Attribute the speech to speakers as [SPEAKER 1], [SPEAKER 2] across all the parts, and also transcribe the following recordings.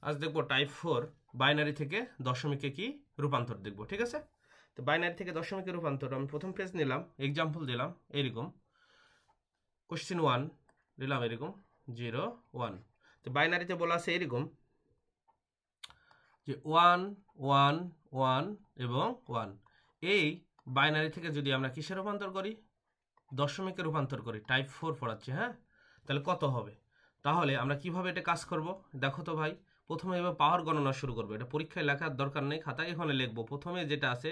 [SPEAKER 1] আজ দেখবো type 4 binary থেকে দশমিকে কি রূপান্তর দেখবো, ঠিক আছে। তো বাইনারি থেকে দশমিকে রূপান্তর আমি প্রথম পেজ নিলাম, এক্সাম্পল দিলাম এরকম, কোশ্চেন 1 দিলাম এরকম 0 1। তো বাইনারিতে বলা আছে এরকম যে 1 1 1 এবং 1। এই বাইনারি থেকে যদি আমরা কিসে রূপান্তর করি, দশমিকে রূপান্তর করি, টাইপ 4 পড়াচ্ছে, হ্যাঁ। তাহলে কত হবে? তাহলে আমরা কিভাবে এটা কাজ করব দেখো তো ভাই। প্রথমে এবার পাওয়ার গণনা শুরু করবো, এটা পরীক্ষায় লেখার দরকার নেই, খাতায় এখানে লিখবো। প্রথমে যেটা আছে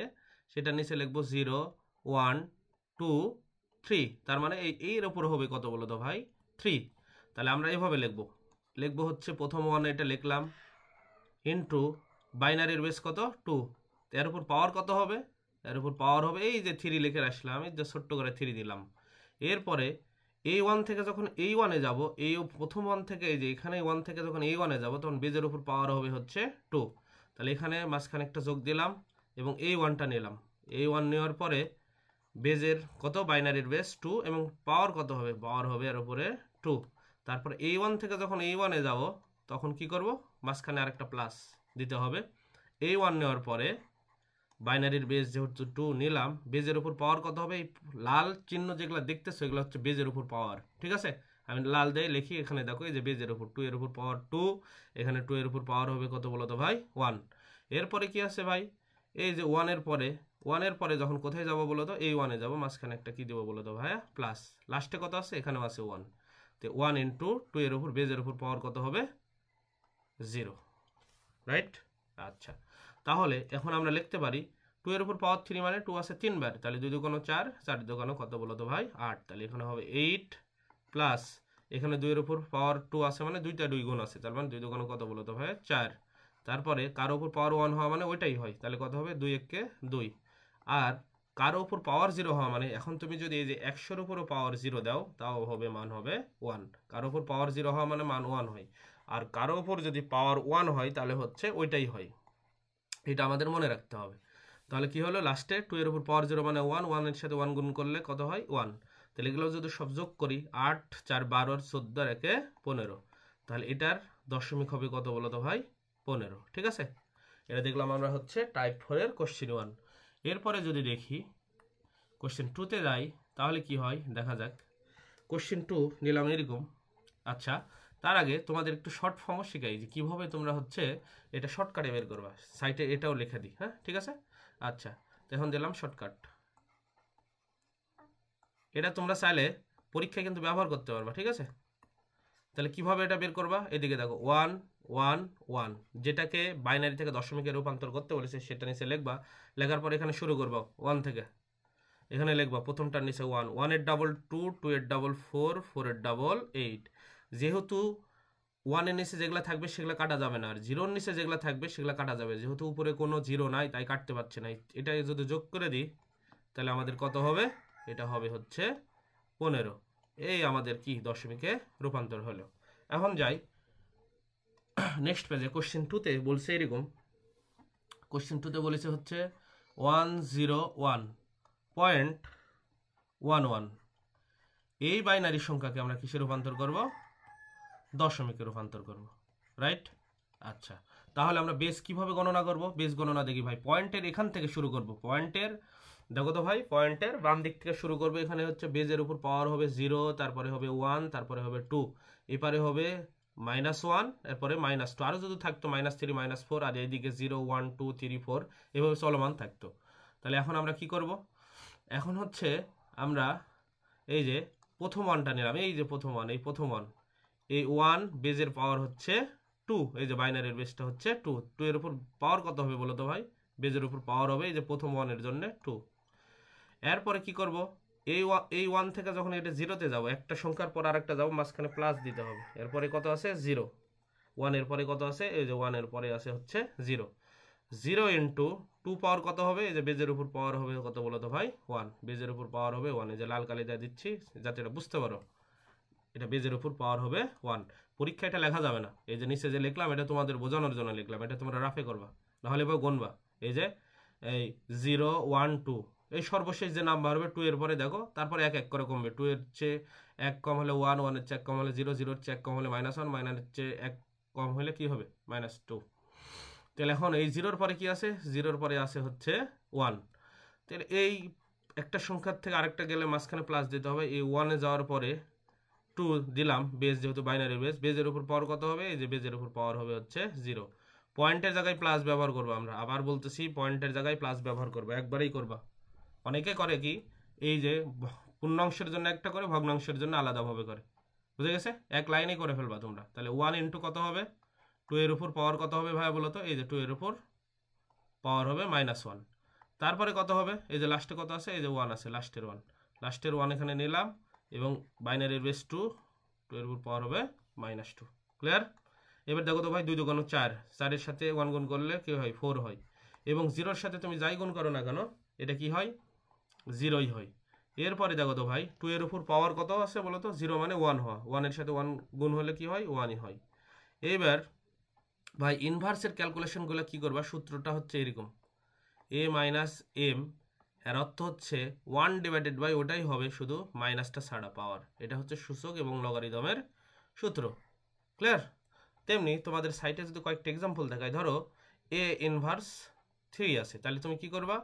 [SPEAKER 1] সেটা নিচে লিখবো 0 1 2 3, তার মানে এর ওপর হবে কত বলো তো ভাই, 3। তাহলে আমরা এভাবে লিখবো হচ্ছে প্রথম 1 এটা লিখলাম ইন্টু বাইনারির বেস কত 2, এর উপর পাওয়ার কত হবে, এর উপর পাওয়ার হবে এই যে 3 লিখে আসলাম, আমি যে ছোট্ট করে 3 দিলাম। এরপরে এই 1 থেকে যখন এই 1-এ যাবো, এই প্রথম 1 থেকে এই যে এখানে 1 থেকে যখন এই 1-এ যাবো তখন বেজের উপর পাওয়ার হবে হচ্ছে 2। তাহলে এখানে মাঝখানে একটা যোগ দিলাম এবং এই 1টা নিলাম। এই 1 নেওয়ার পরে বেজের কত, বাইনারির বেস 2 এবং পাওয়ার কত হবে, পাওয়ার হবে এর উপরে 2। তারপর এই 1 থেকে যখন এই 1-এ যাবো তখন কি করব, মাঝখানে আরেকটা প্লাস দিতে হবে। এই 1 নেওয়ার পরে বাইনারির বেস যেহেতু 2 নিলাম, বেজের উপর পাওয়ার কত হবে, এই লাল চিহ্ন যেগুলো দেখতেছো এগুলো হচ্ছে বেজের উপর পাওয়ার, ঠিক আছে। আমি লাল দিয়ে লিখি, এখানে দেখো এই যে বেজের উপর 2 এর উপর পাওয়ার 2, এখানে 2 এর উপর পাওয়ার হবে কত বলো তো ভাই 1। এরপরে কি আছে ভাই, এই যে 1 এর পরে যখন কোথায় যাব বলো তো, এই 1-এ যাবো, মাঝখানে একটা কি দেবো বলো তো ভাইয়া, প্লাস। লাস্টে কত আছে, এখানেও আছে 1। তো 1 ইন্টু 2 এর উপর বেজের উপর পাওয়ার কত হবে 0, রাইট। আচ্ছা, তাহলে এখন আমরা লিখতে পারি 2 এর উপর পাওয়ার 3 মানে 2 আছে 3 বার, তাহলে 2 দুগুণ 4, 4 দুগুণ কত বলো তো ভাই 8। তাহলে এখানে হবে 8 প্লাস এখানে 2 এর উপর পাওয়ার 2 আছে মানে 2টা 2 গুণ আছে, তার মানে 2 দুগুণ কত বলো তো ভাই 4। তারপরে কারো উপর পাওয়ার 1 হওয়া মানে ওইটাই হয়, তাহলে কত হবে 2 1 2। আর কারো উপর পাওয়ার 0 হওয়া মানে, এখন তুমি যদি এই যে 100-এর উপরও পাওয়ার 0 দাও তাও হবে মান হবে 1। কারো উপর পাওয়ার 0 হওয়া মানে মান 1 হয়, আর কারো উপর যদি পাওয়ার 1 হয় তাহলে হচ্ছে ওইটাই হয়, এটা আমাদের মনে রাখতে হবে। তাহলে কি হলো, লাস্টে 2 এর উপর পাওয়ার 0 মানে 1, 1 এর সাথে 1 গুণ করলে কত হয় 1। তাহলে এগুলো যদি সব যোগ করি 8 4 12 14 আর 1 15, তাহলে এটার দশমিক হবে কত বলো তো ভাই 15, ঠিক আছে। এটা দেখলাম আমরা হচ্ছে টাইপ 4 এর কোশ্চেন 1। এরপরে যদি দেখি কোশ্চেন 2-তে যাই তাহলে কি হয় দেখা যাক। কোশ্চেন 2 নিলাম এরকম। আচ্ছা, তার আগে তোমাদের একটু শর্ট ফর্মও শেখাই যে কীভাবে তোমরা হচ্ছে এটা শর্টকাটে বের করবা, সাইটে এটাও লিখে দিই, হ্যাঁ ঠিক আছে। আচ্ছা, তো এখন দিলাম শর্টকাট, এটা তোমরা চাইলে পরীক্ষায় কিন্তু ব্যবহার করতে পারবা, ঠিক আছে। তাহলে কিভাবে এটা বের করবা, এদিকে দেখো 1 1 1, যেটাকে বাইনারি থেকে দশমিকে রূপান্তর করতে বলেছে সেটা নিচে লিখবা। লেখার পর এখানে শুরু করবা 1 থেকে, এখানে লিখবা প্রথমটার নিচে 1, 1 এর ডাবল 2, 2 এর ডাবল 4, 4 এর ডাবল 8। যেহেতু 1 এর নিচে যেগুলো থাকবে সেগুলো কাটা যাবে না, আর 0-এর নিচে যেগুলো থাকবে সেগুলো কাটা যাবে, যেহেতু উপরে কোনো 0 নাই তাই কাটতে পারছে না। এটা যদি যোগ করে দিই তাহলে আমাদের কত হবে, এটা হবে হচ্ছে 15। এই আমাদের কি দশমিকে রূপান্তর হলো। এখন যাই নেক্সট পেজে, কোশ্চেন 2-তে বলছে এরকম। কোশ্চেন 2-তে বলেছে হচ্ছে 101.11, এই বাইনারি সংখ্যাকে আমরা কিসে রূপান্তর করব, দশমিকে রূপান্তর করব, রাইট। আচ্ছা, তাহলে আমরা বেস কিভাবে গণনা করব, বেস গণনা দেখি ভাই, পয়েন্টের এখান থেকে শুরু করব। পয়েন্টের দেখো তো ভাই, পয়েন্টের বাম দিক থেকে শুরু করবো। এখানে হচ্ছে বেজের উপর পাওয়ার হবে 0, তারপরে হবে 1, তারপরে হবে 2, এপারে হবে -1, এরপরে -2, আরও যদি থাকতো -3 -4, আর এইদিকে 0 1 2 3 4 এভাবে চলমান থাকতো। তাহলে এখন আমরা কি করব, এখন হচ্ছে আমরা এই যে প্রথম 1টা নিলাম, এই যে প্রথম 1, এই প্রথম 1, এই 1 বেজের পাওয়ার হচ্ছে 2, এই যে বাইনারির বেসটা হচ্ছে 2, 2 এর উপর পাওয়ার কত হবে বলো তো ভাই, বেজের উপর পাওয়ার হবে এই যে প্রথম 1 এর জন্য 2। এরপরে কি করব, এই 1 থেকে যখন এটা 0-তে যাব, একটা সংখ্যার পর আরেকটা যাব, মাঝখানে প্লাস দিতে হবে। এরপরে কত আছে 0, 1 এর পরে কত আছে, এই যে 1 এর পরে আছে হচ্ছে 0। 0 ইন্টু 2 পাওয়ার কত হবে, এই যে বেজের উপর পাওয়ার হবে কত বলো তো ভাই 1, বেজের উপর পাওয়ার হবে 1, এই যে লাল কালি দিয়ে দিচ্ছি যাতে এটা বুঝতে পারো, এটা বেজের উপর পাওয়ার হবে 1। পরীক্ষা এটা লেখা যাবে না, এই যে নিচে যে লিখলাম এটা তোমাদের বোঝানোর জন্য লিখলাম, এটা তোমরা রাফে করবা, নাহলে এবার গণবা। এই যে এই 0 1 2, এই সর্বশেষ যে নাম্বার হবে 2 এর পরে দেখো, তারপরে এক এক করে কমবে। 2 এর চেয়ে 1 কম হলে 1, 1 এর চেয়ে 1 কম হলে 0, 0 এর চেয়ে 1 কম হলে -1, -এর চেয়ে 1 কম হলে কি হবে -2। তাহলে এখন এই জিরোর পরে কি আছে, জিরোর পরে আছে হচ্ছে 1। তাহলে এই একটা সংখ্যার থেকে আরেকটা গেলে মাঝখানে প্লাস দিতে হবে। এই 1-এ যাওয়ার পরে 2 দিলাম, বেস যেহেতু বাইনারি বেস, বেজের উপর পাওয়ার কত হবে, এই যে বেজের উপর পাওয়ার হবে হচ্ছে 0। পয়েন্টের জায়গায় প্লাস ব্যবহার করবো আমরা, আবার বলতেছি পয়েন্টের জায়গায় প্লাস ব্যবহার করবো, একবারেই করবা। অনেকে করে কি, এই যে পূর্ণাংশের জন্য একটা করে, ভগ্নাংশের জন্য আলাদাভাবে করে, বুঝে গেছে, এক লাইনে করে ফেলবা তোমরা। তাহলে 1 ইন্টু কত হবে, 2 এর উপর পাওয়ার কত হবে ভাইয়া বলো তো, এই যে 2 এর উপর পাওয়ার হবে -1। তারপরে কত হবে, এই যে লাস্টে কত আছে, এই যে 1 আছে, লাস্টের 1 এখানে নিলাম, এবং বাইনারির বেস 2, 2 এর উপর পাওয়ার হবে -2। ক্লিয়ার? এবার দেখো তো ভাই, 2 2 4, 4 এর সাথে 1 গুণ করলে কি হয়, 4 হয়, এবং 0-এর সাথে তুমি যাই গুণ করো না কেন এটা কি হয়, 0ই হয়। এরপরে দেখো তো ভাই, 2 এর উপর পাওয়ার কত আছে বলো তো, 0 মানে 1 হওয়া, 1 এর সাথে 1 গুণ হলে কি হয়, 1ই হয়। এবার ভাই ইনভার্সের ক্যালকুলেশনগুলো কি করবা, সূত্রটা হচ্ছে এরকম, a মাইনাস এম, এর অর্থ হচ্ছে 1 ডিভাইডেড বাই ওটাই হবে শুধু মাইনাসটা ছাড়া পাওয়ার, এটা হচ্ছে সূচক এবং লগারিদমের সূত্র। ক্লিয়ার? তেমনি তোমাদের সাইটে যদি কয়েকটা এক্সাম্পল দেখায়, ধরো a ইনভার্স 3 আছে, তাহলে তুমি কি করবা,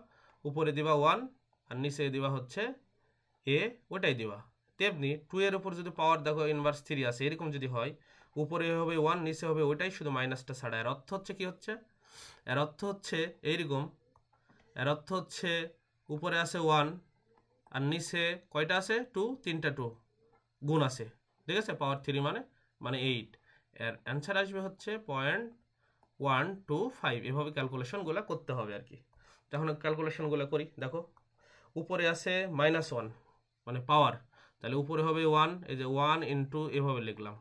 [SPEAKER 1] উপরে দিবা 1 আর নিচে দিবা হচ্ছে a, ওটাই দিবা। তেমনি 2 এর উপর যদি পাওয়ার দেখো ইনভার্স 3 আছে, এরকম যদি হয়, উপরে হবে 1, নিচে হবে ওটাই শুধু মাইনাসটা ছাড়া। এর অর্থ হচ্ছে কি হচ্ছে, এর অর্থ হচ্ছে এইরকম, এর অর্থ হচ্ছে উপরে আছে 1 আর নিচে কয়টা আছে, 2, 3টা 2 গুণ আছে, ঠিক আছে, পাওয়ার 3 মানে 8। এর অ্যান্সার আসবে হচ্ছে 0.125। এভাবে ক্যালকুলেশনগুলো করতে হবে আর কি। তখন ক্যালকুলেশনগুলো করি, দেখো উপরে আছে -1 মানে পাওয়ার, তাহলে উপরে হবে 1, এই যে 1 ইন্টু এভাবে লিখলাম,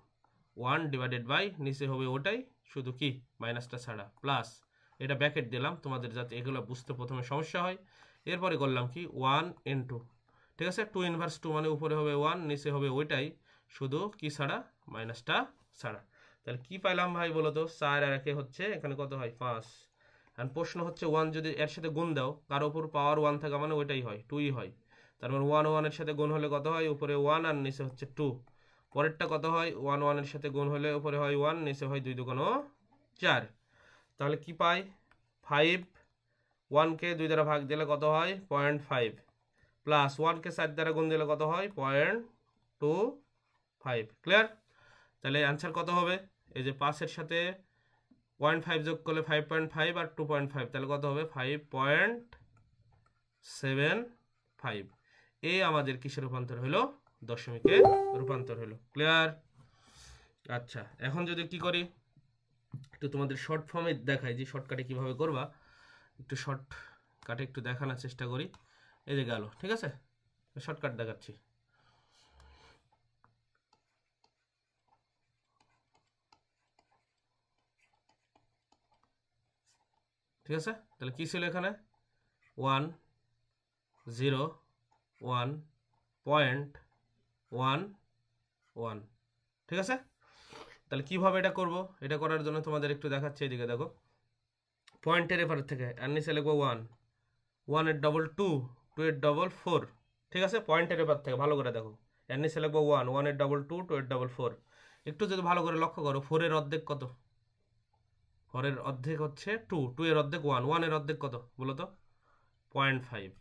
[SPEAKER 1] 1 ডিভাইডেড বাই নিচে হবে ওটাই শুধু কি মাইনাসটা ছাড়া, প্লাস এটা ব্র্যাকেট দিলাম তোমাদের যাতে এগুলো বুঝতে প্রথমে সমস্যা হয়। এরপরে করলাম কি 1 ইন্টু, ঠিক আছে, 2 ইনভার্স 2 মানে উপরে হবে 1, নিচে হবে ওইটাই শুধু কি ছাড়া, মাইনাসটা ছাড়া। তাহলে কি পাইলাম ভাই বলো তো, 4 আর 1 হচ্ছে এখানে কত হয়, 5। আর প্রশ্ন হচ্ছে 1 যদি এর সাথে গুণ দাও, কার উপর পাওয়ার 1 থাকা মানে ওইটাই হয়, 2ই হয়। তার মানে 1 1 এর সাথে গুণ হলে কত হয়, উপরে 1 আর নিচে হচ্ছে 2। পরেরটা কত হয়, 1 1 এর সাথে গুণ হলে উপরে হয় 1, নিচে হয় 2 2 4। তাহলে কি পাই, 5, 1কে 2 দ্বারা ভাগ দিলে কত হয় 0.5, প্লাস 1কে 4 দ্বারা গুণ দিলে কত হয় 0.25। ক্লিয়ার? তাহলে অ্যান্সার কত হবে, এই যে 5 এর সাথে 0.5 যোগ করলে 5.5 আর 2.5, তাহলে কত হবে 5.75। এই আমাদের কিসে রূপান্তর হলো, দশমিকে রূপান্তর হলো। ক্লিয়ার? আচ্ছা, এখন যদি কি করি, একটু তোমাদের শর্ট ফর্মে দেখাই যে শর্টকাটে কিভাবে করবা, একটু শর্টকাটে একটু দেখানোর চেষ্টা করি। এই যে গেল, ঠিক আছে, শর্টকাট দেখাচ্ছি। ঠিক আছে, তাহলে কি ছিল এখানে 1 0 1.11, ঠিক আছে। তাহলে কিভাবে এটা করব, এটা করার জন্য তোমাদের একটু দেখাচ্ছি, এদিকে দেখো, পয়েন্টের এপার থেকে আর নিচে লিখবো 1, 1 এর ডবল 2, 2 এর ডবল 4, ঠিক আছে, পয়েন্টের এপার থেকে ভালো করে দেখো, এর নিচে লিখবো 1, 1 এর ডবল 2, 2 এর ডবল 4। একটু যদি ভালো করে লক্ষ্য করো, 4 এর অর্ধেক কত, 4 এর অর্ধেক হচ্ছে 2, 2 এর অর্ধেক 1, 1 এর অর্ধেক কত বলো তো 0.5,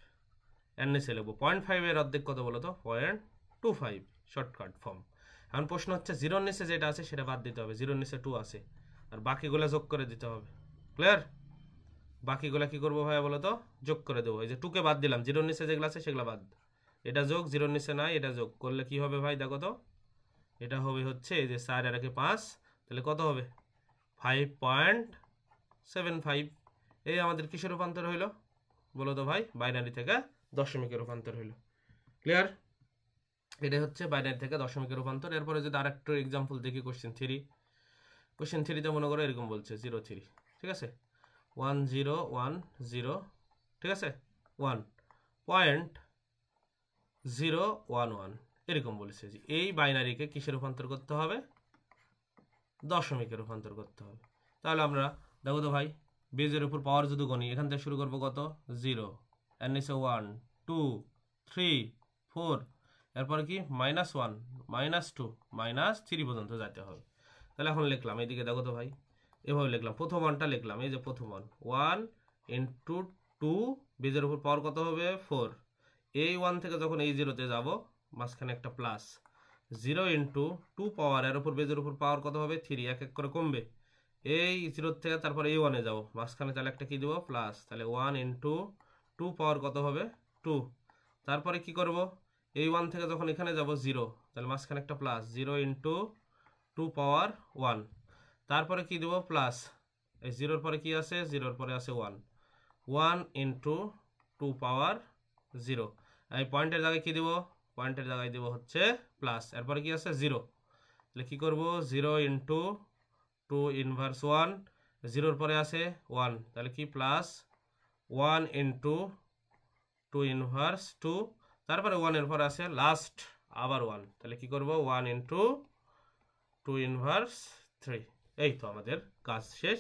[SPEAKER 1] এর নিচে লিখবো 0.5 এর অর্ধেক কত বলো তো 0.25। Shortcut form. এখন প্রশ্ন হচ্ছে 0-র নিচে যেটা আছে সেটা বাদ দিতে হবে, 0-র নিচে 2 আছে, আর বাকিগুলো যোগ করে দিতে হবে। ক্লিয়ার? বাকিগুলো কি করবো ভাইয়া বলো তো, যোগ করে দেবো। এই যে 2কে বাদ দিলাম, 0-র নিচে যেগুলো আছে সেগুলো বাদ, এটা যোগ, 0-র নিচে নাই, এটা যোগ করলে কি হবে ভাই দেখো তো, এটা হবে হচ্ছে এই যে 4 আর 5, তাহলে কত হবে 5.75। এই আমাদের কিসের রূপান্তর হইলো বলো তো ভাই, বাইনারি থেকে দশমিকের রূপান্তর হইলো। ক্লিয়ার? এটা হচ্ছে বাইনারি থেকে দশমিকের রূপান্তর। এরপরে যদি আরেকটু এক্সাম্পল দেখি, কোশ্চেন 3তে মনে করো এরকম বলছে 03, ঠিক আছে, 1010, ঠিক আছে, 1.011 এরকম বলেছে যে এই বাইনারিকে কিসের রূপান্তর করতে হবে, দশমিকে রূপান্তর করতে হবে। তাহলে আমরা দেখো তো ভাই, বেজের উপর পাওয়ার যদি গণি, এখান থেকে শুরু করবো কত 0, এর নিচে 1 2 3 4, এরপরে কি -1 -2 -3 পর্যন্ত যেতে হবে। তাহলে এখন লিখলাম এইদিকে দেখো তো ভাই, এভাবে লিখলাম, প্রথম ওয়ানটা লিখলাম, এই যে প্রথম ওয়ান, 1 ইন্টু 2, বেজের উপর পাওয়ার কত হবে 4, এই 1 থেকে যখন এই 0-তে যাব মাঝখানে একটা প্লাস, 0 ইন্টু 2 পাওয়ার, এর উপর বেজের উপর পাওয়ার কত হবে 3, এক এক করে কমবে, এই 0 থেকে তারপর এই 1-এ যাবো মাঝখানে, তাহলে একটা কি দেবো প্লাস, তাহলে 1 ইন্টু 2 পাওয়ার কত হবে 2, তারপরে কি করব, এই 1 থেকে যখন এখানে যাব 0, তাহলে মাঝখানে একটা প্লাস, 0 ইন্টু 2 পাওয়ার 1, তারপরে কি দেবো প্লাস, এই 0-র পরে কি আছে, 0-র পরে আছে 1, 1 ইন্টু 2 পাওয়ার 0, এই পয়েন্টের জায়গায় কি দেব, পয়েন্টের জায়গায় দেব হচ্ছে প্লাস, এরপরে কি আছে 0, তাহলে কি করব 0 ইন্টু 2 ইনভার্স 1, 0-র পরে আছে 1, তাহলে কি প্লাস 1 ইন্টু 2 ইনভার্স 2, তারপরে 1-এর পরে আছে লাস্ট আবার 1, তাহলে কি করব 1 ইন্টু 2 ইনভার্স 3, এই তো আমাদের কাজ শেষ।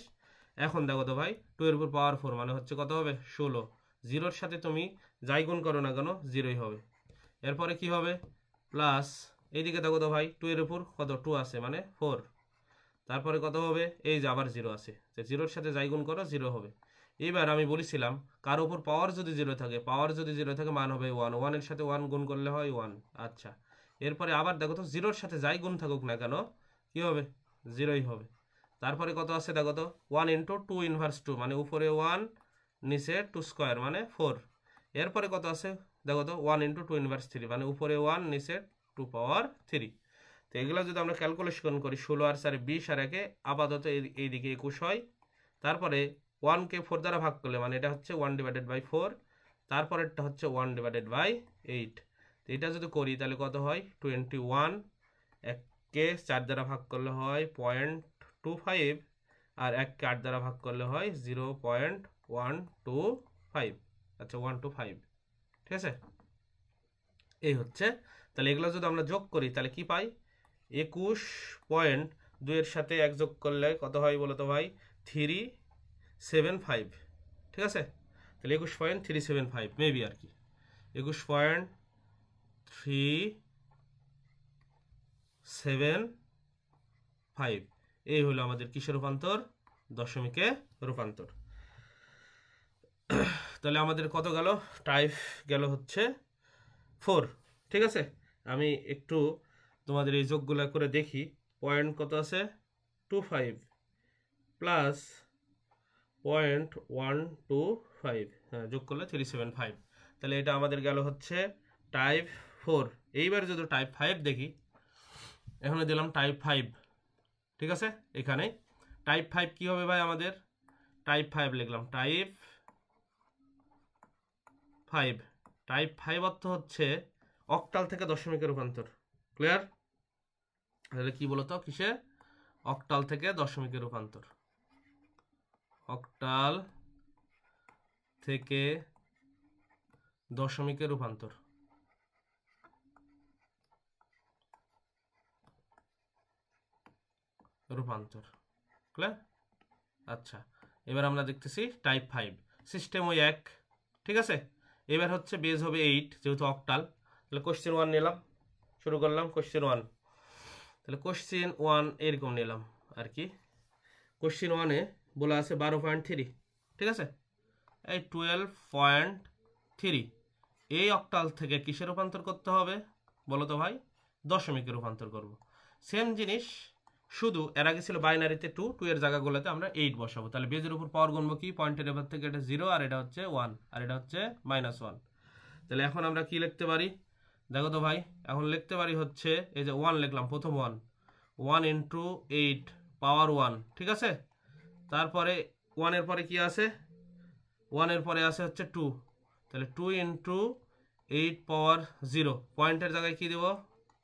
[SPEAKER 1] এখন দেখো তো ভাই 2 এর উপর পাওয়ার 4 মানে হচ্ছে কত হবে 16, 0-র সাথে তুমি যাই গুণ করো না কেন 0ই হবে, এরপরে কি হবে প্লাস, এইদিকে দেখো তো ভাই 2 এর উপর কত 2 আছে মানে 4, তারপরে কত হবে, এই যে আবার 0 আছে, যে 0-র সাথে যাই গুণ করো 0 হবে। এবার আমি বলেছিলাম কার উপর পাওয়ার যদি 0 থাকে, পাওয়ার যদি 0 থাকে মান হবে 1, 1-এর সাথে 1 গুণ করলে হয় 1, আচ্ছা। এরপরে আবার দেখো তো 0-র সাথে যাই গুণ থাকুক না কেন কি হবে 0ই হবে। তারপরে কত আছে দেখো তো 1 ইন্টু 2 ইনভার্স 2 মানে উপরে 1 নিচে 2 স্কোয়ার মানে 4, এরপরে কত আছে দেখো তো 1 ইন্টু 2 ইনভার্স 3 মানে উপরে 1 নিচে 2 পাওয়ার 3, তো এগুলো যদি আমরা ক্যালকুলেশন করি 16 আর 4 20 আর 1 আপাতত এইদিকে 21 হয়, তারপরে 1-কে 4 দ্বারা ভাগ করলে মানে এটা হচ্ছে 1/4, তারপরেরটা হচ্ছে 1/8, তো এটা যদি করি তাহলে কত হয় 21, 1-কে 4 দ্বারা ভাগ করলে হয় 0.25, আর 1-কে 8 দ্বারা ভাগ করলে হয় 0.125, আচ্ছা 125, ঠিক আছে, এই হচ্ছে। তাহলে এগুলো যদি আমরা যোগ করি তাহলে কি পাই, 21.2-এর সাথে 1 যোগ করলে কত হয় বলো তো ভাই 375, ঠিক আছে, তাহলে 21.375 মেবি আর কি 21.375, এই হলো আমাদের কিসের রূপান্তর, দশমিকে রূপান্তর। তাহলে আমাদের কত গেল, টাইপ গেল হচ্ছে 4, ঠিক আছে। আমি একটু তোমাদের এই যোগগুলো করে দেখি, পয়েন্ট কত আছে 25 প্লাস 0.125, হ্যাঁ যোগ করলে 375, তাহলে এটা আমাদের গেল হচ্ছে টাইপ 4। এইবার যদি টাইপ 5 দেখি, এখানে দিলাম টাইপ 5, ঠিক আছে, এখানে টাইপ 5 কি হবে ভাই, আমাদের টাইপ 5 লিখলাম, টাইপ 5 অর্থ হচ্ছে অক্টাল থেকে দশমিকের রূপান্তর, ক্লিয়ার, তাহলে কি বলতো কিসে, অক্টাল থেকে দশমিকের রূপান্তর, অক্টাল থেকে দশমিকের রূপান্তর, ক্লিয়ার, আচ্ছা। এবার আমরা দেখতেছি টাইপ 5 সিস্টেম ওই এক, ঠিক আছে। এবার হচ্ছে বেজ হবে 8 যেহেতু অক্টাল, তাহলে কোশ্চেন 1 নিলাম, শুরু করলাম কোশ্চেন 1, তাহলে কোশ্চেন 1 এরকম নিলাম আর কি, কোশ্চেন 1-এ বলা আছে 12.3, ঠিক আছে, এই 12.3 এই অক্টাল থেকে কিসে রূপান্তর করতে হবে বলো তো ভাই, দশমিকে রূপান্তর করব। সেম জিনিস, শুধু এর আগে ছিল বাইনারিতে 2 এর জায়গাগুলোতে আমরা 8 বসাবো, তাহলে বেজের উপর পাওয়ার গুনবো কি, পয়েন্টের এবার থেকে এটা 0 আর এটা হচ্ছে 1 আর এটা হচ্ছে -1, তাহলে এখন আমরা কি লিখতে পারি দেখো তো ভাই, এখন লিখতে পারি হচ্ছে এই যে 1 লিখলাম, প্রথম 1 ইন্টু 8 পাওয়ার 1, ঠিক আছে, তারপরে 1 এর পরে কি আছে, 1 এর পরে আছে হচ্ছে 2, তাহলে 2 ইন্টু 8 পাওয়ার 0, পয়েন্টের জায়গায় কি দেব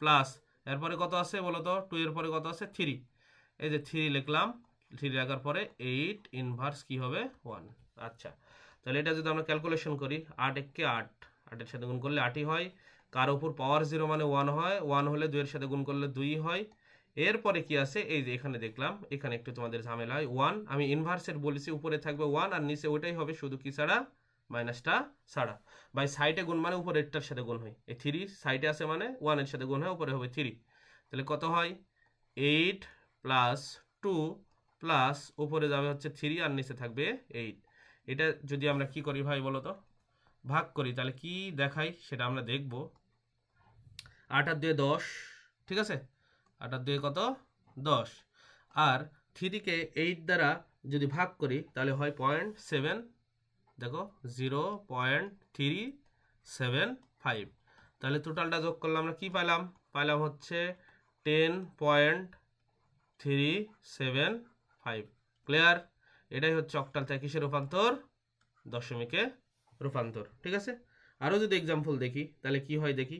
[SPEAKER 1] প্লাস, এরপরে কত আছে বলো তো, 2 এর পরে কত আছে 3, এই যে 3 লিখলাম, 3 রাখার পরে 8 ইনভার্স কি হবে 1, আচ্ছা। তাহলে এটা যদি আমরা ক্যালকুলেশন করি 8 1-কে 8, 8-এর সাথে গুণ করলে 8ই হয়, কার উপর পাওয়ার 0 মানে 1 হয়, 1 হলে 2 এর সাথে গুণ করলে 2 হয়, এরপরে কি আছে এই যে এখানে দেখলাম, এখানে একটু তোমাদের ঝামেলা হয় 1, আমি ইনভার্সের বলেছি উপরে থাকবে 1 আর নিচে ওটাই হবে শুধু কি ছাড়া, মাইনাসটা ছাড়া, বাই সাইডে গুণ মানে উপরে এটার সাথে গুণ হয়, এই 3 সাইডে আছে মানে 1 এর সাথে গুণ হয় উপরে হবে 3, তাহলে কত হয় 8 প্লাস 2 প্লাস উপরে যাবে হচ্ছে 3 আর নিচে থাকবে 8। এটা যদি আমরা কি করি ভাই বলো তো, ভাগ করি, তাহলে কি দেখাই সেটা আমরা দেখব। 8 আর 2 10, ঠিক আছে, 8 আর 2 কত 10, আর 3কে 8 দ্বারা যদি ভাগ করি তাহলে হয় 0.7, দেখো 0.375। তাহলে টোটালটা যোগ করলে আমরা কি পাইলাম, পাইলাম হচ্ছে 10.375। ক্লিয়ার? এটাই হচ্ছে অক্টাল থেকে কিসের রূপান্তর, দশমিকে রূপান্তর। ঠিক আছে, আরও যদি এক্সাম্পল দেখি তাহলে কি হয় দেখি।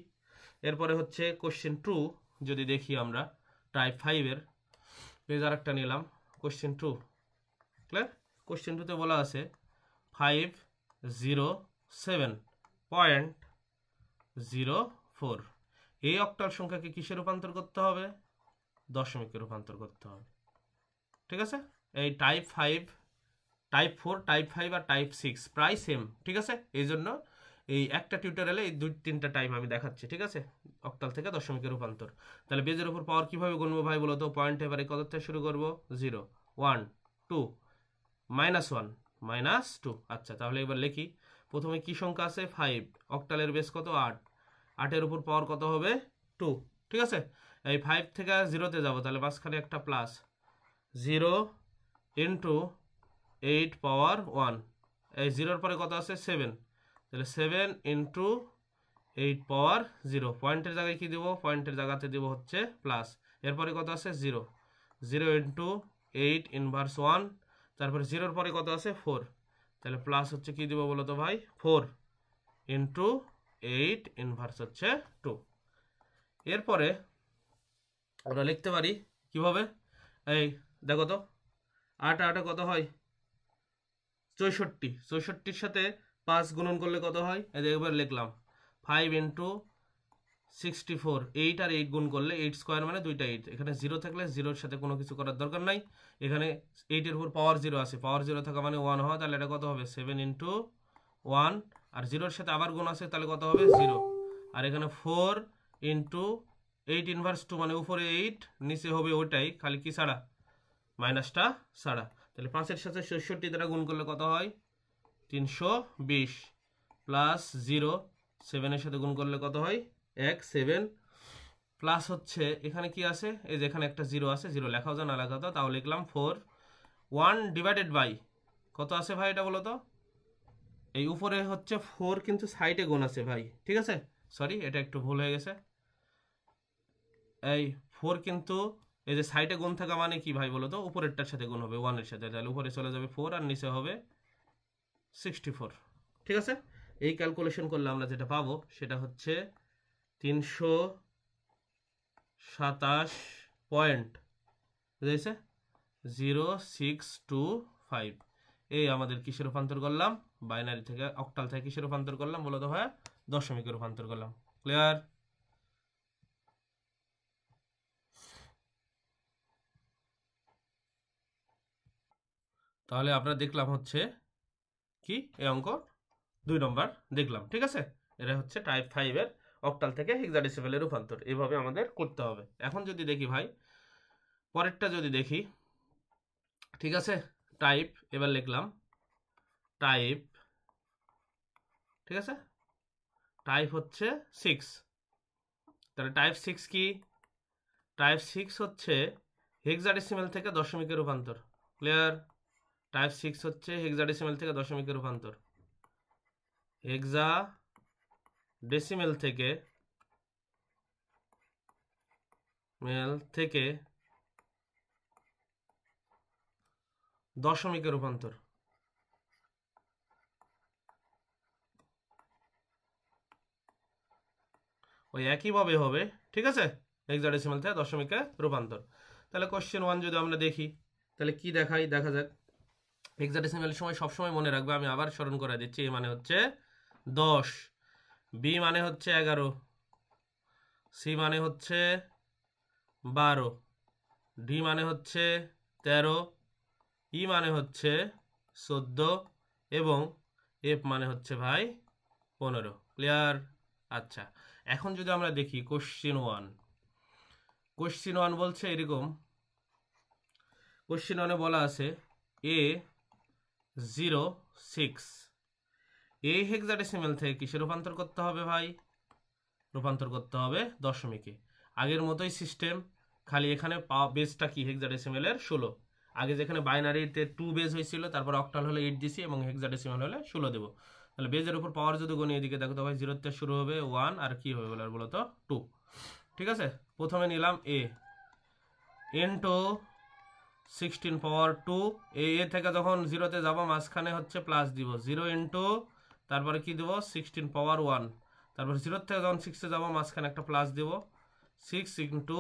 [SPEAKER 1] এরপরে হচ্ছে কোশ্চেন 2 যদি দেখি আমরা, টাইপ 5-এর পেজ আর একটা নিলাম, কোশ্চেন 2। ক্লিয়ার? কোশ্চেন 2তে বলা আছে 507.04, এই অক্টাল সংখ্যাকে কিসে রূপান্তর করতে হবে, দশমিকে রূপান্তর করতে হবে। ঠিক আছে, এই টাইপ 5, টাইপ 4, টাইপ 5 আর টাইপ 6 প্রায় সেম। ঠিক আছে, এই জন্য এই একটা টিউটোরিয়ালে এই 2-3টা টাইপ আমি দেখাচ্ছি। ঠিক আছে, অক্টাল থেকে দশমিকে রূপান্তর। তাহলে বেজের উপর পাওয়ার কিভাবে গুনবো ভাই বলো তো, পয়েন্ট এবারে কত থেকে শুরু করব, 0 1 2 -1 -2। আচ্ছা, তাহলে এবার লিখি। প্রথমে কি সংখ্যা আছে 5, অক্টালের বেস কত 8, 8-এর উপর পাওয়ার কত হবে 2। ঠিক আছে, এই 5 থেকে 0-তে যাব, তাহলে মাঝখানে একটা প্লাস, 0 ইন্টু 8 পাওয়ার 1, এই 0-এর পরে কত আছে 7, তাহলে 7 ইন্টু 8 পাওয়ার 0, পয়েন্টের জায়গায় কি দেব, পয়েন্টের জায়গাতে দেব হচ্ছে প্লাস, এরপরে কত আছে 0, 0 ইন্টু 8 ইনভার্স 1, তারপরে 0-এর পরে কত আছে 4, তাহলে প্লাস হচ্ছে কি দেবো বলো তো ভাই, 4 ইন্টু 8 ইনভার্স হচ্ছে 2। এরপরে আমরা লিখতে পারি কিভাবে, এই দেখো তো 8 8 কত হয় 64, 64-র সাথে 5 গুণন করলে কত হয়, এই একবার লিখলাম 5 ইন্টু 64, 8 আর 8 গুণ করলে 8 স্কোয়ার মানে 2টা 8, এখানে 0 থাকলে 0-এর সাথে কোনো কিছু করার দরকার নাই, এখানে 8-এর উপর পাওয়ার 0 আছে, পাওয়ার 0 থাকা মানে 1 হয়, তাহলে এটা কত হবে 7 ইন্টু 1, আর 0-এর সাথে আবার গুণ আছে, তাহলে কত হবে 0, আর এখানে 4 ইন্টু 8 ইনভার্স 2 মানে উপরে 8 নিচে হবে ওটাই, খালি কি ছাড়া, মাইনাসটা ছাড়া। তাহলে 5-এর সাথে 66 দ্বারা গুণ করলে কত হয় 320, প্লাস 0 7-এর সাথে গুণ করলে কত হয় 1 7, প্লাস হচ্ছে এখানে কি আছে, এই যে এখানে একটা 0 আছে, 0 লেখাও যা না লেখাও তা, তাও লিখলাম 4, 1 ডিভাইডেড বাই কত আছে ভাই এটা বলো তো, এই উপরে হচ্ছে 4 কিন্তু সাইডে গুণ আছে ভাই। ঠিক আছে, সরি এটা একটু ভুল হয়ে গেছে, এই 4 কিন্তু এই যে সাইডে গুণ থাকা মানে কি ভাই বলো তো, উপরেরটার সাথে গুণ হবে 1-এর সাথে, তাহলে উপরে চলে যাবে 4 আর নিচে হবে 64। ঠিক আছে, এই ক্যালকুলেশন করলে আমরা যেটা পাবো সেটা হচ্ছে 327 পয়েন্ট 0625, এই আমাদের কিসে রূপান্তর করলাম, বাইনারি থেকে অক্টাল থেকে কিসে রূপান্তর করলাম বলো তো ভাই, দশমিকে রূপান্তর করলাম। ক্লিয়ার? তাহলে আমরা দেখলাম হচ্ছে কি, এই অঙ্ক 2 নম্বর দেখলাম। ঠিক আছে, এটা হচ্ছে টাইপ 5-এর অক্টাল থেকে হেক্সাডেসিমেলে রূপান্তর, এইভাবে আমাদের করতে হবে। এখন যদি দেখি ভাই পরেরটা যদি দেখি, ঠিক আছে, টাইপ এবার লিখলাম টাইপ, ঠিক আছে, টাইপ হচ্ছে 6, তাহলে টাইপ 6 কি, টাইপ 6 হচ্ছে হেক্সাডেসিমেল থেকে দশমিকে রূপান্তর। ক্লিয়ার? টাইপ 6 হচ্ছে হেক্সাডেসিমেল থেকে দশমিকে রূপান্তর, হেক্সাডেসিমেল থেকে দশমিকে রূপান্তর। ওই একইভাবে হবে। ঠিক আছে, হেক্সাডেসিমেল থেকে দশমিকে রূপান্তর। তাহলে কোশ্চেন 1 যদি আমরা দেখি তাহলে কি দেখাই, দেখা যাক। হেক্সাডেসিমেলের সময় সবসময় মনে রাখবে, আমি আবার স্মরণ করে দিচ্ছি, এ মানে হচ্ছে 10, বি মানে হচ্ছে 11, সি মানে হচ্ছে 12, ডি মানে হচ্ছে 13, ই মানে হচ্ছে 14 এবং এফ মানে হচ্ছে ভাই 15। ক্লিয়ার? আচ্ছা, এখন যদি আমরা দেখি কোশ্চেন 1, কোশ্চেন 1 বলছে এরকম কোশ্চেন 1 বলা আছে A06 এই হেক্সাডেসিমেল থেকে কিসে রূপান্তর করতে হবে ভাই? রূপান্তর করতে হবে দশমিকে। আগের মতোই সিস্টেম, খালি এখানে বেসটা কি হেক্সাডেসিমেলের 16। আগে যেখানে বাইনারিতে 2 বেজ হয়েছিল, তারপর অক্টাল হলে 8 দিছি এবং হেক্সাডেসিমেল হলে 16 দেবো। তাহলে বেজের উপর পাওয়ার যদি গণি এদিকে দেখো তো ভাই 0 তে শুরু হবে 1 আর কি হবে বলো তো 2। ঠিক আছে, প্রথমে নিলাম A ইনটু 16 পাওয়ার 2। এ থেকে যখন 0 তে যাবো মাঝখানে হচ্ছে প্লাস দিব 0 ইনটু তারপরে কি দেবো 16 পাওয়ার 1। তারপর 0 থেকে যখন 6 এ যাবো মাঝখানে একটা প্লাস দিব 6 ইনটু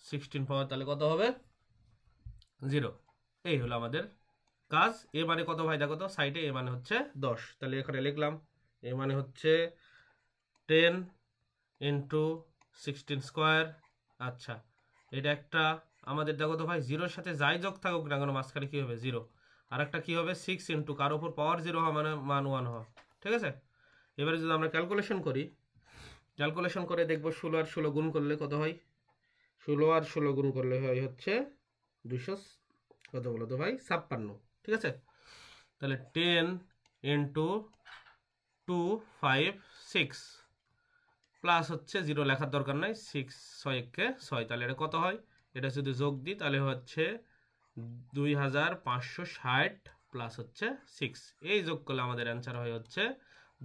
[SPEAKER 1] 16 পাওয়ার, তাহলে কত হবে 0। এই হলো আমাদের কাজ। এ মানে কত ভাই দেখো তো সাইডে, এ মানে হচ্ছে 10। তাহলে এখানে লিখলাম এ মানে হচ্ছে 10 ইনটু 16 স্কোয়ার। আচ্ছা, এটা একটা আমাদের দেখো তো ভাই 0-র সাথে যাই যোগ থাকুক না কেন মাঝখানে কি হবে 0। আর একটা কি হবে 6 ইনটু কার উপর পাওয়ার 0 হওয়া মানে মান 1 হওয়া। ঠিক আছে, এবারে যদি আমরা ক্যালকুলেশন করি, ক্যালকুলেশন করে দেখবো 16 আর 16 গুণ করলে কত হয়। 16 আর 16 গুণ করলে হয় হচ্ছে 200 কত বলো তো ভাই 56। ঠিক আছে, তাহলে 10 ইন্টু 2 5 6 প্লাস হচ্ছে 0 লেখার দরকার নাই, 6 6 কে 6, তাহলে এটা কত হয়, এটা যদি যোগ দিই তাহলে হচ্ছে 2560 প্লাস হচ্ছে 6। এই যোগ করলে আমাদের অ্যান্সার হয় হচ্ছে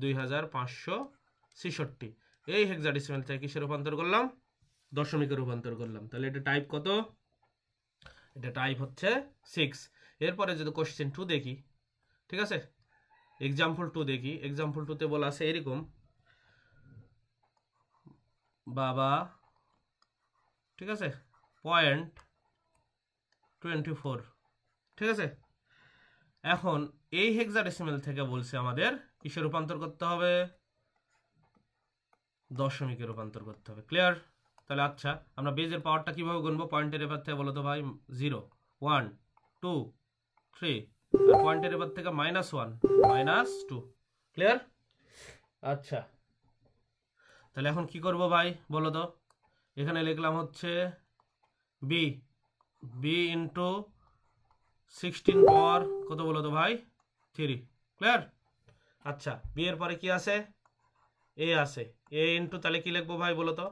[SPEAKER 1] 2566। এই হেক্সাডেসিমাল থেকে কিসে রূপান্তর করলাম? দশমিকে রূপান্তর করলাম। তাহলে এটা টাইপ কত? এটা টাইপ হচ্ছে 6। এরপরে যদি কোশ্চেন 2 দেখি, ঠিক আছে, এক্সাম্পল 2 দেখি। এক্সাম্পল 2 তে বলা আছে এরকম, বাবা, ঠিক আছে, 0.24। ঠিক আছে, এখন এই হেক্সাডেসিমাল থেকে বলছে আমাদের কিসে রূপান্তর করতে হবে? দশমিকে রূপান্তর করতে হবে। ক্লিয়ার? তাহলে আচ্ছা, আমরা বেজের পাওয়ারটা কিভাবে গুনবো? পয়েন্টের এবার থেকে বলো তো ভাই 0 1 2 3, আর পয়েন্টের এবার থেকে -1 -2। ক্লিয়ার? আচ্ছা, তাহলে এখন কি করব ভাই বলো তো? এখানে লিখলাম হচ্ছে b ইন্টু 16 পাওয়ার কত বলো তো ভাই 3। ক্লিয়ার? আচ্ছা, b এর পরে কি আছে? a আছে। a ইন্টু তাহলে কি লিখবো ভাই বলো তো?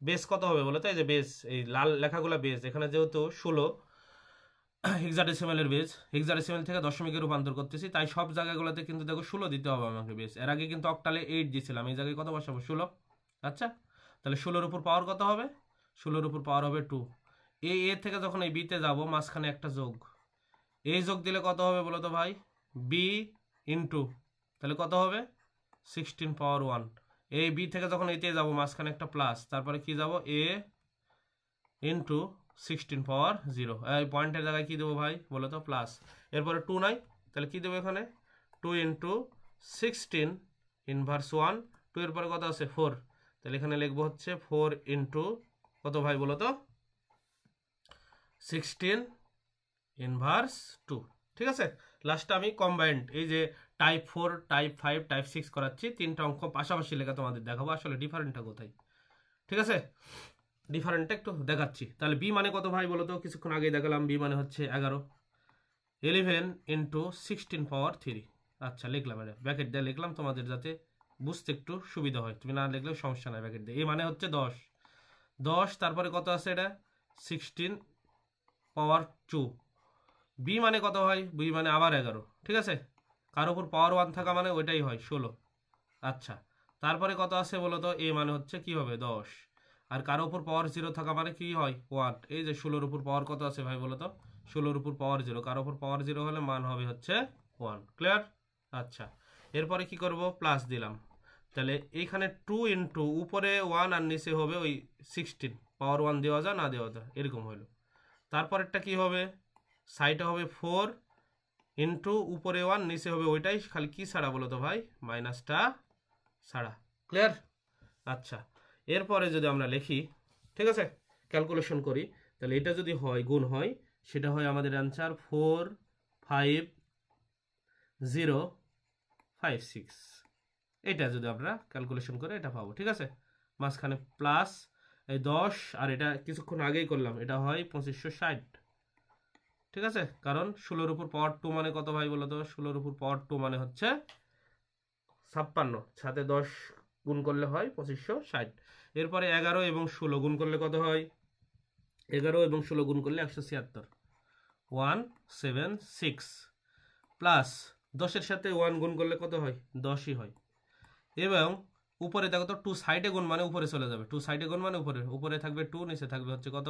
[SPEAKER 1] বেস কত হবে বলো তো? এই যে বেস, এই লাল লেখাগুলো বেস। এখানে যেহেতু 16 হেক্সাডেসিমালের বেস, হেক্সাডেসিমাল থেকে দশমিকে রূপান্তর করতেছি, তাই সব জায়গাগুলোতে কিন্তু দেখো 16 দিতে হবে আমাকে বেস। এর আগে কিন্তু অক্টালে 8 দিয়েছিলাম, এই জায়গায় কত বসাবো 16। আচ্ছা, তাহলে 16-র উপর পাওয়ার কত হবে? 16-র উপর পাওয়ার হবে 2। এ থেকে যখন এই বিতে যাবো মাঝখানে একটা যোগ, এই যোগ দিলে কত হবে বলো তো ভাই? বি ইন্টু তাহলে কত হবে 16 পাওয়ার 1। এই বি থেকে যখন এইতে যাবো মাঝখানে একটা প্লাস, তারপরে কি যাব এ ইন্টু 16 পাওয়ার 0। এই পয়েন্টের জায়গায় কি দেবো ভাই বলো তো? প্লাস। এরপরে 2 নাই, তাহলে কি দেবো এখানে 2 ইন্টু 16 ইনভার্স 1। 2 এর পরে কত আছে 4, তাহলে এখানে লিখবো হচ্ছে 4 ইন্টু কত ভাই বলো তো? 16 ইনভার্স 2। ঠিক আছে, লাস্টে আমি কম্বাইন্ড এই যে টাইপ 4 টাইপ 5 টাইপ 6 করাচ্ছি, তিনটা অঙ্ক পাশাপাশি লেখা তোমাদের দেখাবো আসলে ডিফারেন্টটা কোথায়। ঠিক আছে, ডিফারেন্টটা একটু দেখাচ্ছি। তাহলে বি মানে কত ভাই বলো তো? কিছুক্ষণ আগে দেখালাম বি মানে হচ্ছে 11 11 ইন্টু 16 পাওয়ার 3। আচ্ছা, লিখলাম, এটা ব্র্যাকেট দিয়ে লিখলাম তোমাদের যাতে বুঝতে একটু সুবিধা হয়, তুমি না লিখলেও সমস্যা নাই ব্র্যাকেট দিয়ে। এ মানে হচ্ছে 10 10, তারপরে কত আছে এটা 16 পাওয়ার 2। বি মানে কত হয়? বি মানে আবার 11। ঠিক আছে, কার উপর পাওয়ার 1 থাকা মানে ওইটাই হয় 16। আচ্ছা, তারপরে কত আছে বলো তো? এ মানে হচ্ছে কি হবে 10, আর কার উপর পাওয়ার 0 থাকা মানে কি হয় 1। এই যে 16-র উপর পাওয়ার কত আছে ভাই বলো তো? 16-র উপর পাওয়ার 0, কার উপর পাওয়ার 0 হলে মান হবে হচ্ছে 1। ক্লিয়ার? আচ্ছা, এরপরে কি করব? প্লাস দিলাম। তাহলে এইখানে 2 ইন্টু উপরে 1 আর নিচে হবে ওই 16 পাওয়ার 1 দেওয়া যায় না দেওয়া যায় এরকম হলো। তারপরেরটা কি হবে? সাইডে হবে 4 ইন্টু উপরে 1 নিচে হবে ওইটাই, খালি কি ছাড়া বলো তো ভাই? মাইনাসটা ছাড়া। ক্লিয়ার? আচ্ছা, এরপরে যদি আমরা লিখি, ঠিক আছে, ক্যালকুলেশন করি, তাহলে এটা যদি হয় গুণ হয়, সেটা হয় আমাদের অ্যান্সার 45056। এটা যদি আমরা ক্যালকুলেশন করে এটা পাবো। ঠিক আছে, মাঝখানে প্লাস এই 10, আর এটা কিছুক্ষণ আগেই করলাম, এটা হয় 2560। ঠিক আছে, কারণ 16-র উপর পাওয়ার 2 মানে কত ভাই বলো তো? 16-র উপর পাওয়ার 2 মানে হচ্ছে 56, সাথে 10 গুণ করলে হয় 2560। এরপরে 11 এবং 16 গুণ করলে কত হয়? 11 এবং 16 গুণ করলে 176, 176 প্লাস 10-এর সাথে 1 গুণ করলে কত হয়? 10ই হয়। এবং উপরে দেখো তো 2 সাইডে গুণ মানে উপরে চলে যাবে, 2 সাইডে গুণ মানে উপরে, উপরে থাকবে 2, নিচে থাকবে হচ্ছে কত?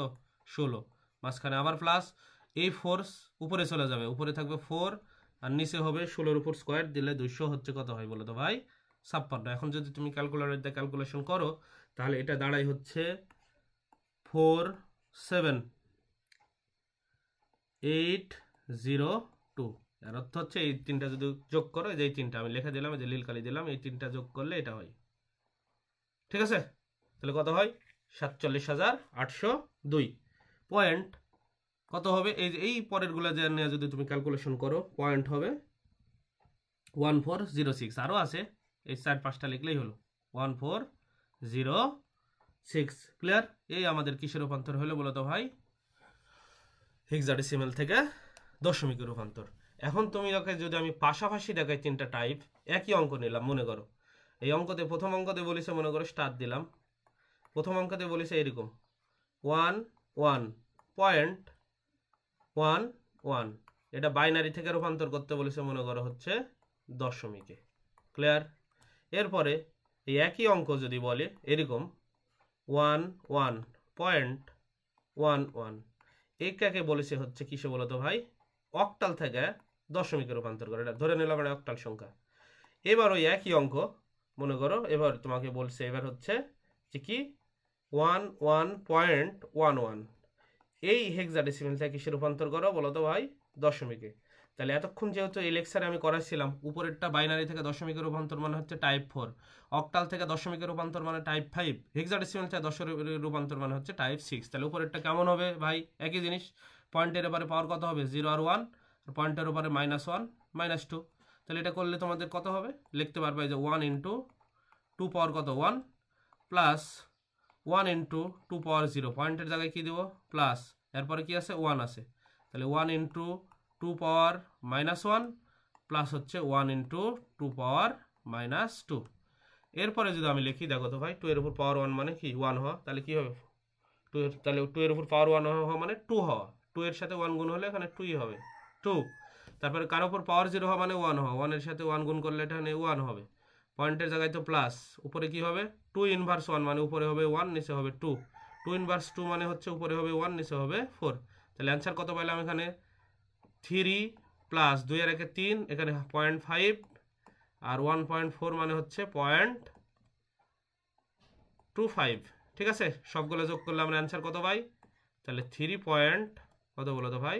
[SPEAKER 1] 16, মাঝখানে আবার প্লাস, এই 4 উপরে চলে যাবে, উপরে থাকবে 4 আর নিচে হবে 16-র উপর স্কোয়ার দিলে 200 হচ্ছে কত হয় বলো তো ভাই? 56। এখন যদি তুমি ক্যালকুলেটর দিয়ে ক্যালকুলেশন করো তাহলে এটা দাঁড়ায় হচ্ছে 47802। এর অর্থ হচ্ছে এই তিনটা যদি যোগ করো, এই তিনটা আমি লিখে দিলাম, এই যে লীল কালি দিলাম, এই তিনটা যোগ করলে এটা হয়। ঠিক আছে, তাহলে কত হয়? 47,802 পয়েন্ট কত হবে? এই পরের গুলা যে নিয়ে যদি তুমি ক্যালকুলেশন করো পয়েন্ট হবে 1406। আরও আছে, এই 4-5টা লিখলেই হলো 1406। ক্লিয়ার? এই আমাদের কিসের রূপান্তর হলো বলো তো ভাই? হেক্সাডেসিমাল থেকে দশমিকে রূপান্তর। এখন তুমি ওকে যদি আমি পাশাপাশি দেখাই তিনটা টাইপ, একই অঙ্ক নিলাম মনে করো, এই অঙ্কতে প্রথম অঙ্কতে বলেছে মনে করো স্টার দিলাম, প্রথম অঙ্কতে বলেছে এরকম 11.11, এটা বাইনারি থেকে রূপান্তর করতে বলেছে মনে করো হচ্ছে দশমিকে। ক্লিয়ার? এরপরে এই একই অঙ্ক যদি বলে এরকম 11.11, এইটাকে বলেছে হচ্ছে কিসে বলতো ভাই? অক্টাল থেকে দশমিকে রূপান্তর করে, এটা ধরে নিলাম এটা অক্টাল সংখ্যা। এবার ওই একই অঙ্ক মনে করো এবার তোমাকে বলছে এবার হচ্ছে যে কি 11.11, এই হেক্সাডেসিমাল থেকে কিসে রূপান্তর করো বলো তো ভাই? দশমিকে। তাহলে এতক্ষণ যেহেতু এই লেকচারে আমি করাচ্ছিলাম উপরেরটা বাইনারি থেকে দশমিকের রূপান্তর মানে হচ্ছে টাইপ 4, অক্টাল থেকে দশমিকের রূপান্তর মানে টাইপ 5, হেক্সাডেসিমাল থেকে দশমিকের রূপান্তর মানে হচ্ছে টাইপ 6। তাহলে উপরেরটা কেমন হবে ভাই? একই জিনিস, পয়েন্টের এবারে পাওয়ার কত হবে? 0 আর 1, আর পয়েন্টের উপরে -1 -2। তাহলে এটা করলে তোমাদের কত হবে? লিখতে পারবে যে 1 ইন্টু 2 পাওয়ার কত? 1 প্লাস 1 ইন্টু 2 পাওয়ার 0, পয়েন্টের জায়গায় কি দেবো? প্লাস, এরপরে কি আছে? 1 আছে, তাহলে 1 ইন্টু 2 পাওয়ার -1 প্লাস হচ্ছে 1 ইন্টু 2 পাওয়ার -2। এরপরে যদি আমি লিখি দেখো তো ভাই 2 এর উপর পাওয়ার 1 মানে কি? 1 হওয়া, তাহলে কি হবে? 2 তাহলে 2 এর উপর পাওয়ার 1 হওয়া মানে 2 হওয়া, 2 এর সাথে 1 গুণ হলে এখানে 2ই হবে, 2। তারপরে কার উপর পাওয়ার 0 হওয়া মানে 1 হওয়া, 1 এর সাথে 1 গুণ করলে এখানে 1 হবে, পয়েন্টের জায়গায় তো প্লাস, উপরে কি হবে? 2 ইনভার্স 1 মানে উপরে হবে 1 নিচে হবে 2, 2 ইনভার্স 2 মানে হচ্ছে উপরে হবে 1 নিচে হবে 4। তাহলে অ্যান্সার কত পাইলাম এখানে? 3 প্লাস 2 এর 3, এখানে 0.5 আর 1.4 মানে হচ্ছে 0.25। ঠিক আছে, সবগুলো যোগ করলে আমরা অ্যান্সার কত পাই? তাহলে 3 পয়েন্ট কত বলো তো ভাই?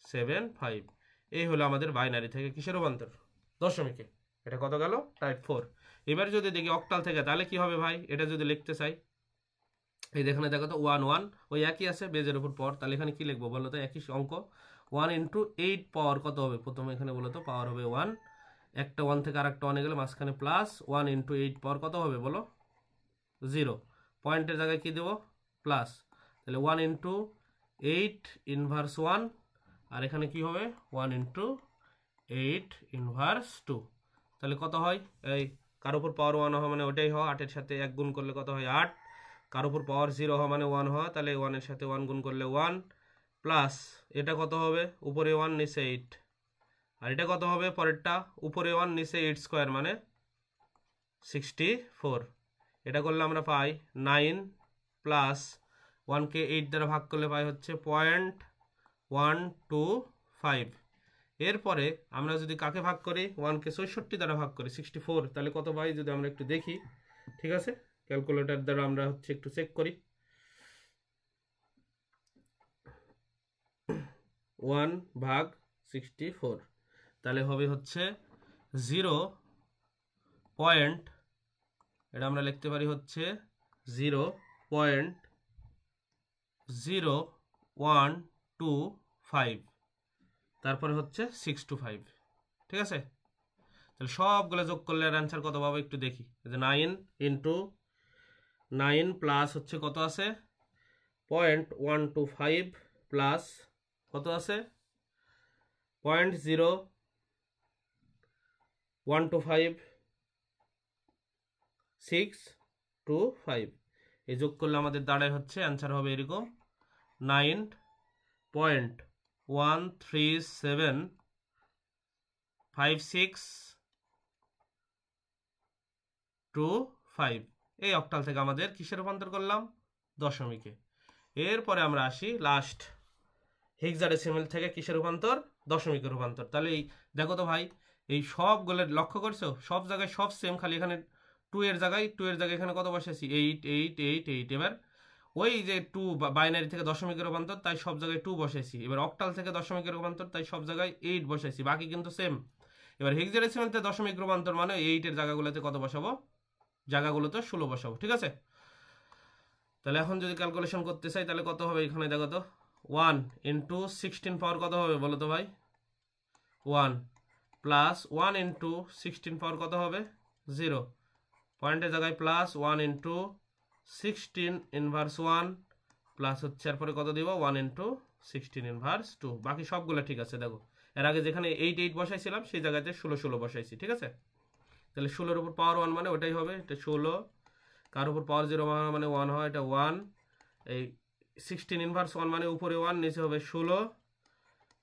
[SPEAKER 1] 75। এই হলো আমাদের বাইনারি থেকে কিসের রূপান্তর? দশমিকে। এটা কত গেল? টাইপ 4। এবার যদি দেখি অক্টাল থেকে তাহলে কি হবে ভাই? এটা যদি লিখতে চাই, এই এখানে দেখো তো 1 1 ওই একই আছে বেজের উপর পাওয়ার, তাহলে এখানে কি লিখবো বলো তো? একই অঙ্ক 1 ইন্টু 8 পাওয়ার কত হবে? প্রথমে এখানে বলো তো পাওয়ার হবে 1, একটা 1 থেকে আরেকটা 1 গেলে মাঝখানে প্লাস, 1 ইন্টু 8 পাওয়ার কত হবে বলো? 0, পয়েন্টের জায়গায় কি দেবো? প্লাস, তাহলে 1 ইন্টু 8 ইনভার্স 1, আর এখানে কি হবে? 1 ইন্টু 8 ইনভার্স 2। তাহলে কত হয়? এই কার উপর পাওয়ার 1 হওয়া মানে ওটাই হওয়া, 8 এর সাথে 1 গুণ করলে কত হয়? 8। কার উপর পাওয়ার 0 হওয়া মানে 1 হওয়া, তাহলে 1 এর সাথে 1 গুণ করলে 1 প্লাস, এটা কত হবে? উপরে 1 নিচে 8, আর এটা কত হবে পরেরটা? উপরে 1 নিচে 8 স্কোয়ার মানে 64। এটা করলে আমরা পাই 9 প্লাস 1কে 8 দ্বারা ভাগ করলে পাই হচ্ছে 0.125। এরপরে আমরা যদি কাকে ভাগ করি? 1কে 64 দ্বারা ভাগ করি 64, তাহলে কত পাই যদি আমরা একটু দেখি। ঠিক আছে, ক্যালকুলেটর দ্বারা আমরা হচ্ছে একটু চেক করি। 1 ভাগ 64, তাহলে হবে হচ্ছে 0 পয়েন্ট, এটা আমরা লিখতে পারি হচ্ছে 0.0125, তারপরে হচ্ছে 625। ঠিক আছে, তাহলে সবগুলো যোগ করলে অ্যান্সার কত পাবো একটু দেখি। যে 9 ইন্টু 9 প্লাস হচ্ছে কত আছে? 0.125 প্লাস কত আছে? 0.0125 এই যোগ করলে আমাদের দাঁড়ায় হচ্ছে অ্যান্সার হবে এরকম 9.1375625 এই অক্টাল থেকে আমাদের কিসে রূপান্তর করলাম? দশমিকে। এরপরে আমরা আসি লাস্ট হেক্সাডেসিমাল থেকে কিসে রূপান্তর? দশমিকে রূপান্তর। তাহলে এই দেখো তো ভাই, এই সবগুলো লক্ষ্য করছো, সব জায়গায় সব সেম, খালি এখানে 2 এর জায়গায় এখানে কত বসেছি? 8 8 8 8। এবার ওই যে 2 বাইনারি থেকে দশমিকের রূপান্তর, তাই সব জায়গায় 2 বসাইছি। এবার অক্টাল থেকে দশমিকের রূপান্তর, তাই সব জায়গায় 8 বসাইছি, বাকি কিন্তু সেম। এবার হেক্সাডেসিমাল থেকে দশমিক রূপান্তর মানে 8 এর জায়গাগুলোতে কত বসাবো? জায়গাগুলোতে 16 বসাবো, ঠিক আছে? তাহলে এখন যদি ক্যালকুলেশন করতে চাই তাহলে কত হবে? এখানে দেখো তো 1 ইন্টু 16 পাওয়ার কত হবে বলো তো ভাই? 1 প্লাস 1 ইন্টু 16 পাওয়ার কত হবে? 0। পয়েন্টের জায়গায় প্লাস 1 ইন্টু 16 ইনভার্স 1 প্লাস হচ্ছে এরপরে কত দিব? 1 ইন্টু 16 ইনভার্স 2। বাকি সবগুলো ঠিক আছে। দেখো এর আগে যেখানে 8 8 বসাইছিলাম সেই জায়গাতে 16 16 বসাইছি, ঠিক আছে? তাহলে 16 এর উপর পাওয়ার 1 মানে ওটাই হবে, এটা 16। কার উপর পাওয়ার 0 মানে 1 হয়, এটা 1। এই 16 ইনভার্স 1 মানে উপরে 1 নিচে হবে 16।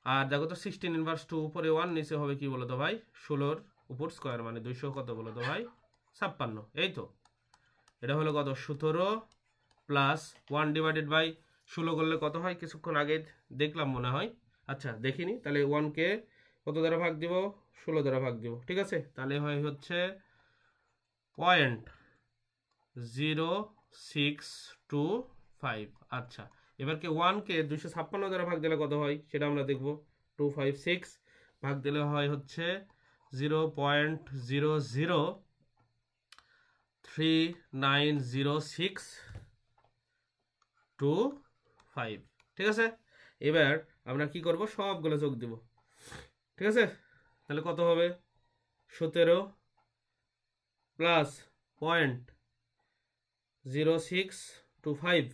[SPEAKER 1] আর দেখো তো 16 ইনভার্স 2 উপরে 1 নিচে হবে কি বলো তো ভাই? 16 উপর স্কোয়ার মানে 200 কত বলো তো ভাই? 56। এই তো এটা হলো কত? 17 প্লাস 1 ডিভাইডেড বাই 16 করলে কত হয়? কিছুক্ষণ আগে দেখলাম মনে হয়, আচ্ছা দেখিনি। তাহলে 1 কে কত দ্বারা ভাগ দিব? 16 দ্বারা ভাগ দিব, ঠিক আছে? তাহলে হয় হচ্ছে 0.0625। আচ্ছা এবার কে 1 কে 256 দ্বারা ভাগ দিলে কত হয় সেটা আমরা দেখব। 256 ভাগ দিলে হয় হচ্ছে 0.0039062 ঠিক আছে? এবার আমরা কি করব? সবগুলো যোগ দিব, ঠিক আছে? তাহলে কত হবে? 17 প্লাস 0.0625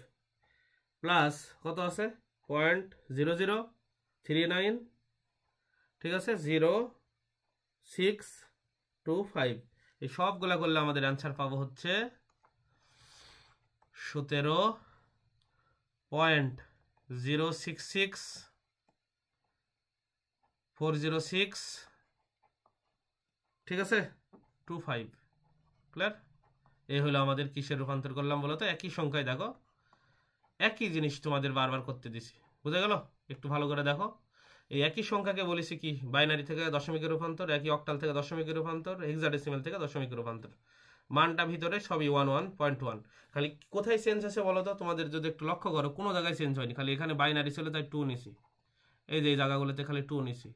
[SPEAKER 1] প্লাস কত আছে? 0.0039, ঠিক আছে? 0.625। এই সবগুলা করলে আমাদের অ্যান্সার পাবো হচ্ছে 17.066406, ঠিক আছে? 25। ক্লিয়ার? এই হলো আমাদের কিসের রূপান্তর করলাম বলো তো? একই সংখ্যায় দেখো, একই জিনিস তোমাদের বারবার করতে দিছি, বুঝা গেল? একটু ভালো করে দেখো, এই একই সংখ্যাকে বলেছি কি? বাইনারি থেকে দশমিকের রূপান্তর, একই অক্টাল থেকে দশমিকের রূপান্তর, হেক্সাডেসিমাল থেকে দশমিকের রূপান্তর। মানটা ভিতরে সবই 11.1। খালি কোথায় চেঞ্জ আছে বলো তো? তোমাদের যদি একটু লক্ষ্য করো, কোনো জায়গায় চেঞ্জ হয়নি, খালি এখানে বাইনারি ছিল তাই 2 নিছি, এই যে এই জায়গাগুলোতে খালি 2 নিছি।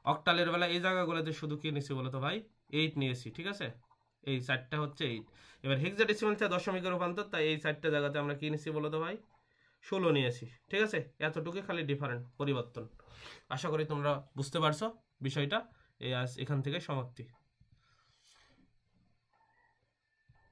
[SPEAKER 1] অক্টালের বেলা এই জায়গাগুলোতে শুধু কি নিছি বলো তো ভাই? 8 নিয়েছি, ঠিক আছে? এই 4টা হচ্ছে 8। এবার হেক্সাডেসিমাল থেকে দশমিকের রূপান্তর, তাই এই 4টা জায়গাতে আমরা কি নিছি বলো তো ভাই? 16 নিয়েছি, ঠিক আছে? এতটুকু খালি ডিফারেন্ট, পরিবর্তন। আশা করি তোমরা বুঝতে পারছো বিষয়টা। এই আজ এখান থেকে সমাপ্তি।